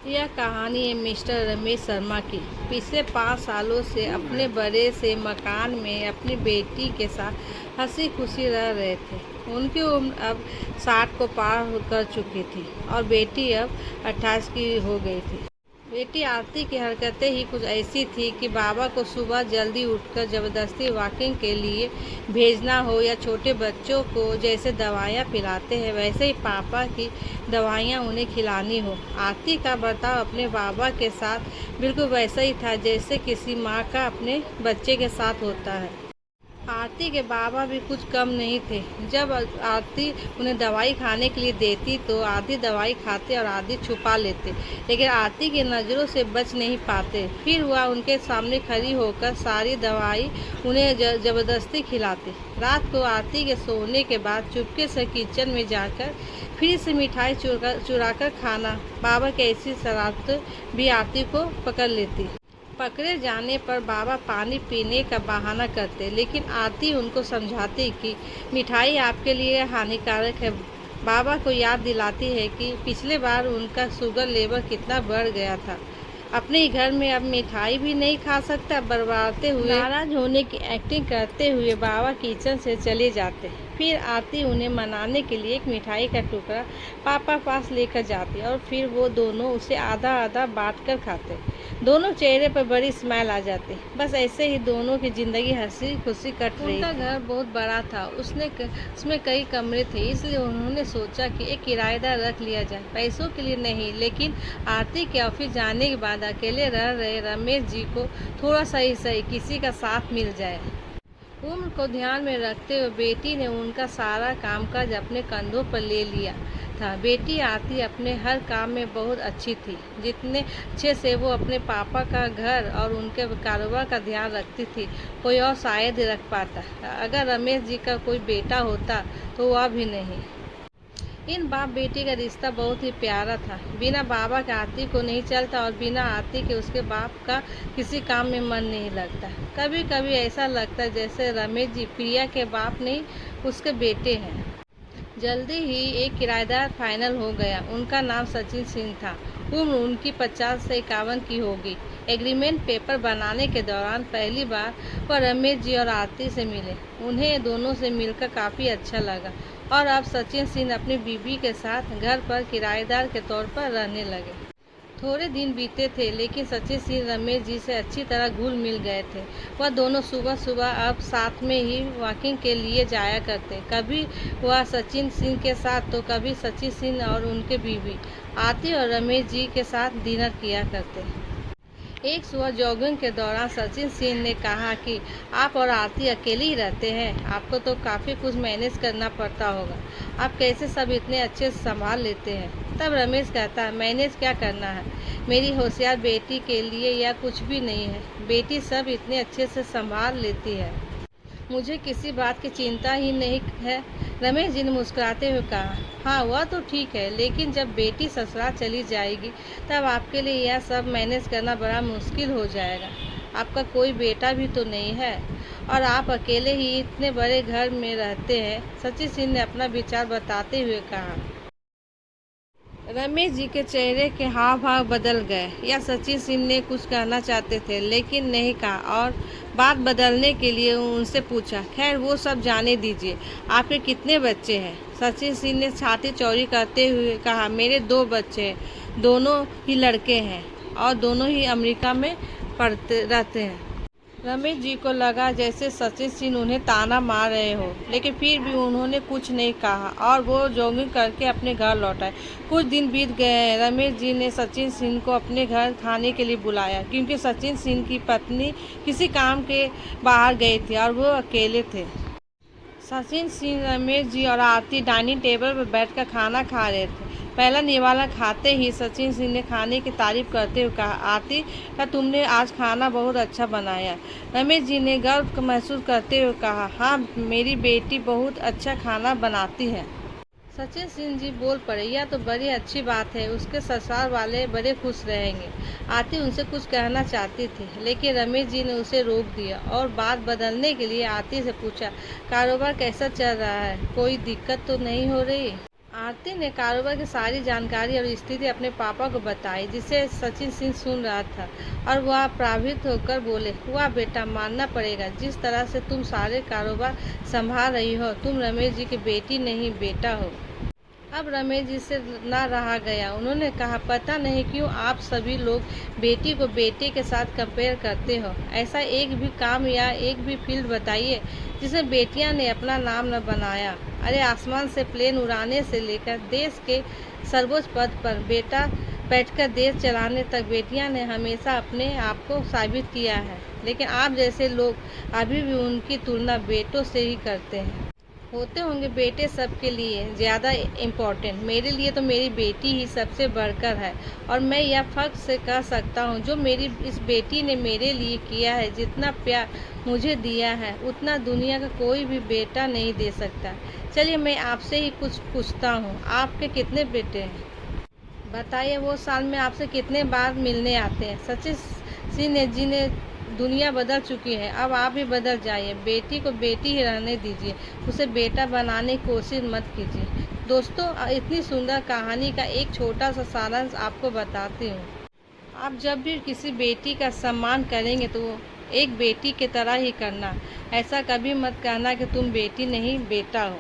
यह कहानी है मिस्टर रमेश शर्मा की। पिछले 5 सालों से अपने बड़े से मकान में अपनी बेटी के साथ हंसी खुशी रह रहे थे। उनकी उम्र अब 60 को पार कर चुकी थी और बेटी अब 28 की हो गई थी। बेटी आरती की हरकतें ही कुछ ऐसी थी कि बाबा को सुबह जल्दी उठकर ज़बरदस्ती वॉकिंग के लिए भेजना हो, या छोटे बच्चों को जैसे दवाइयाँ पिलाते हैं वैसे ही पापा की दवाइयाँ उन्हें खिलानी हो। आरती का बर्ताव अपने बाबा के साथ बिल्कुल वैसा ही था जैसे किसी माँ का अपने बच्चे के साथ होता है। आरती के बाबा भी कुछ कम नहीं थे। जब आरती उन्हें दवाई खाने के लिए देती तो आधी दवाई खाते और आधी छुपा लेते, लेकिन आरती की नज़रों से बच नहीं पाते। फिर वह उनके सामने खड़ी होकर सारी दवाई उन्हें ज़बरदस्ती खिलाती। रात को आरती के सोने के बाद चुपके से किचन में जाकर फिर से मिठाई चुरा कर खाना। बाबा की ऐसी शरारत भी आरती को पकड़ लेती। पकड़े जाने पर बाबा पानी पीने का बहाना करते, लेकिन आरती उनको समझाती कि मिठाई आपके लिए हानिकारक है। बाबा को याद दिलाती है कि पिछले बार उनका शुगर लेवल कितना बढ़ गया था। अपने ही घर में अब मिठाई भी नहीं खा सकता। बरबादते हुए नाराज होने की एक्टिंग करते हुए बाबा किचन से चले जाते। फिर आरती उन्हें मनाने के लिए एक मिठाई का टुकड़ा पापा पास लेकर जाती और फिर वो दोनों उसे आधा आधा बांट कर खाते। दोनों चेहरे पर बड़ी स्माइल आ जाती। बस ऐसे ही दोनों की जिंदगी हंसी खुशी कट रही। उनका घर बहुत बड़ा था, उसमें कई कमरे थे, इसलिए उन्होंने सोचा कि एक किराएदार रख लिया जाए। पैसों के लिए नहीं, लेकिन आरती के ऑफिस जाने के बाद अकेले रह रहे रमेश जी को थोड़ा सही किसी का साथ मिल जाए। उम्र को ध्यान में रखते हुए बेटी ने उनका सारा कामकाज अपने कंधों पर ले लिया था। बेटी आरती अपने हर काम में बहुत अच्छी थी। जितने अच्छे से वो अपने पापा का घर और उनके कारोबार का ध्यान रखती थी, कोई और शायद रख पाता। अगर रमेश जी का कोई बेटा होता तो वह भी नहीं। इन बाप बेटी का रिश्ता बहुत ही प्यारा था। बिना बाबा के आरती को नहीं चलता और बिना आरती के उसके बाप का किसी काम में मन नहीं लगता। कभी कभी ऐसा लगता जैसे रमेश जी प्रिया के बाप नहीं, उसके बेटे हैं। जल्दी ही एक किराएदार फाइनल हो गया। उनका नाम सचिन सिंह था। उम्र उनकी 50 से 51 की होगी। एग्रीमेंट पेपर बनाने के दौरान पहली बार वह रमेश जी और आरती से मिले। उन्हें दोनों से मिलकर काफ़ी अच्छा लगा और अब सचिन सिंह अपनी बीवी के साथ घर पर किराएदार के तौर पर रहने लगे। थोड़े दिन बीते थे, लेकिन सचिन सिंह रमेश जी से अच्छी तरह घुल मिल गए थे। वह दोनों सुबह सुबह अब साथ में ही वॉकिंग के लिए जाया करते। कभी वह सचिन सिंह के साथ तो कभी सचिन सिंह और उनके बीवी आरती और रमेश जी के साथ डिनर किया करते। एक सुबह जॉगिंग के दौरान सचिन सिंह ने कहा कि आप और आरती अकेले ही रहते हैं, आपको तो काफ़ी कुछ मैनेज करना पड़ता होगा। आप कैसे सब इतने अच्छे से संभाल लेते हैं? तब रमेश कहता, मैनेज क्या करना है, मेरी होशियार बेटी के लिए यह कुछ भी नहीं है। बेटी सब इतने अच्छे से संभाल लेती है, मुझे किसी बात की चिंता ही नहीं है। रमेश जी ने मुस्कुराते हुए कहा, हाँ वह तो ठीक है, लेकिन जब बेटी ससुराल चली जाएगी तब आपके लिए यह सब मैनेज करना बड़ा मुश्किल हो जाएगा। आपका कोई बेटा भी तो नहीं है और आप अकेले ही इतने बड़े घर में रहते हैं। सचिन सिंह ने अपना विचार बताते हुए कहा। रमेश जी के चेहरे के हाव भाव बदल गए। या सचिन सिंह ने कुछ कहना चाहते थे लेकिन नहीं कहा और बात बदलने के लिए उनसे पूछा, खैर वो सब जाने दीजिए, आपके कितने बच्चे हैं? सचिन सिंह ने छाती चौड़ी करते हुए कहा, मेरे 2 बच्चे हैं, दोनों ही लड़के हैं और दोनों ही अमेरिका में पढ़ते रहते हैं। रमेश जी को लगा जैसे सचिन सिंह उन्हें ताना मार रहे हो, लेकिन फिर भी उन्होंने कुछ नहीं कहा और वो जॉगिंग करके अपने घर लौट आए। कुछ दिन बीत गए। रमेश जी ने सचिन सिंह को अपने घर खाने के लिए बुलाया, क्योंकि सचिन सिंह की पत्नी किसी काम के बाहर गई थी और वो अकेले थे। सचिन सिंह, रमेश जी और आरती डाइनिंग टेबल पर बैठकर खाना खा रहे थे। पहला निवाला खाते ही सचिन सिंह ने खाने की तारीफ करते हुए कहा, आरती का तुमने आज खाना बहुत अच्छा बनाया। रमेश जी ने गर्व महसूस करते हुए कहा, हाँ मेरी बेटी बहुत अच्छा खाना बनाती है। सचिन सिंह जी बोल पड़े, यह तो बड़ी अच्छी बात है, उसके ससुराल वाले बड़े खुश रहेंगे। आरती उनसे कुछ कहना चाहती थी, लेकिन रमेश जी ने उसे रोक दिया और बात बदलने के लिए आरती से पूछा, कारोबार कैसा चल रहा है, कोई दिक्कत तो नहीं हो रही? आरती ने कारोबार की सारी जानकारी और स्थिति अपने पापा को बताई, जिसे सचिन सिंह सुन रहा था और वह प्रभावित होकर बोले, वाह बेटा, मानना पड़ेगा, जिस तरह से तुम सारे कारोबार संभाल रही हो, तुम रमेश जी की बेटी नहीं बेटा हो। अब रमेश जी से ना रहा गया। उन्होंने कहा, पता नहीं क्यों आप सभी लोग बेटी को बेटे के साथ कंपेयर करते हो। ऐसा एक भी काम या एक भी फील्ड बताइए जिसमें बेटियां ने अपना नाम न बनाया। अरे आसमान से प्लेन उड़ाने से लेकर देश के सर्वोच्च पद पर बेटा बैठकर देश चलाने तक बेटियां ने हमेशा अपने आप को साबित किया है। लेकिन आप जैसे लोग अभी भी उनकी तुलना बेटों से ही करते हैं। होते होंगे बेटे सबके लिए ज़्यादा इम्पोर्टेंट, मेरे लिए तो मेरी बेटी ही सबसे बढ़कर है। और मैं यह फख्र से कह सकता हूँ, जो मेरी इस बेटी ने मेरे लिए किया है, जितना प्यार मुझे दिया है, उतना दुनिया का कोई भी बेटा नहीं दे सकता। चलिए मैं आपसे ही कुछ पूछता हूँ, आपके कितने बेटे हैं? बताइए, वो साल में आपसे कितने बार मिलने आते हैं? सचिन सिंह जी ने दुनिया बदल चुकी है, अब आप भी बदल जाइए। बेटी को बेटी ही रहने दीजिए, उसे बेटा बनाने की कोशिश मत कीजिए। दोस्तों, इतनी सुंदर कहानी का एक छोटा सा सारांश आपको बताती हूँ। आप जब भी किसी बेटी का सम्मान करेंगे तो वो एक बेटी की तरह ही करना। ऐसा कभी मत कहना कि तुम बेटी नहीं बेटा हो।